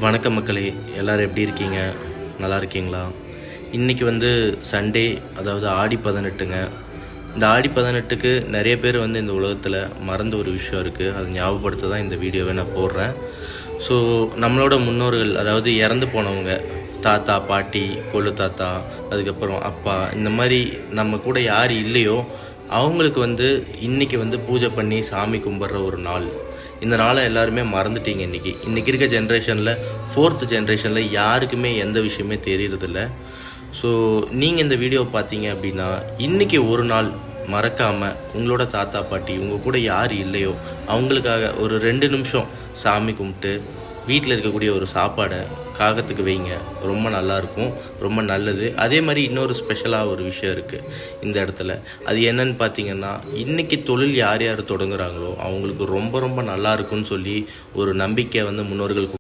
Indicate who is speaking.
Speaker 1: வணக்கம் மக்களே, எல்லோரும் எப்படி இருக்கீங்க? நல்லா இருக்கீங்களா? இன்றைக்கி சண்டே, அதாவது ஆடி 18ங்க. இந்த ஆடி 18க்கு நிறைய பேர் இந்த உலகத்தில் மறந்த ஒரு விஷயம் இருக்குது. அதை ஞாபகப்படுத்த தான் இந்த வீடியோவை நான் போடுறேன். ஸோ நம்மளோட முன்னோர்கள், அதாவது இறந்து போனவங்க, தாத்தா, பாட்டி, கொள்ளு தாத்தா, அதுக்கப்புறம் அப்பா, இந்த மாதிரி நம்ம கூட யார் இல்லையோ அவங்களுக்கு இன்றைக்கி பூஜை பண்ணி சாமி கும்பிட்ற ஒரு நாள். இந்த நாளை எல்லாருமே மறந்துட்டீங்க. இன்றைக்கி இருக்க ஜென்ரேஷனில், 4th ஜென்ரேஷனில் யாருக்குமே எந்த விஷயமே தெரியறதில்ல. ஸோ நீங்கள் இந்த வீடியோ பார்த்தீங்க அப்படின்னா, இன்றைக்கி ஒரு நாள் மறக்காமல் உங்களோட தாத்தா பாட்டி, உங்கள் கூட யார் இல்லையோ அவங்களுக்காக ஒரு 2 நிமிஷம் சாமி கும்பிட்டு வீட்டில் இருக்கக்கூடிய ஒரு சாப்பாடை காகத்துக்கு வைங்க. ரொம்ப நல்லாயிருக்கும், ரொம்ப நல்லது. அதே மாதிரி இன்னொரு ஸ்பெஷலாக ஒரு விஷயம் இருக்குது இந்த இடத்துல. அது என்னன்னு பார்த்தீங்கன்னா, இன்றைக்கி தொழில் யார் யார் தொடங்குறாங்களோ அவங்களுக்கு ரொம்ப ரொம்ப நல்லா இருக்குன்னு சொல்லி ஒரு நம்பிக்கை முன்னோர்கள்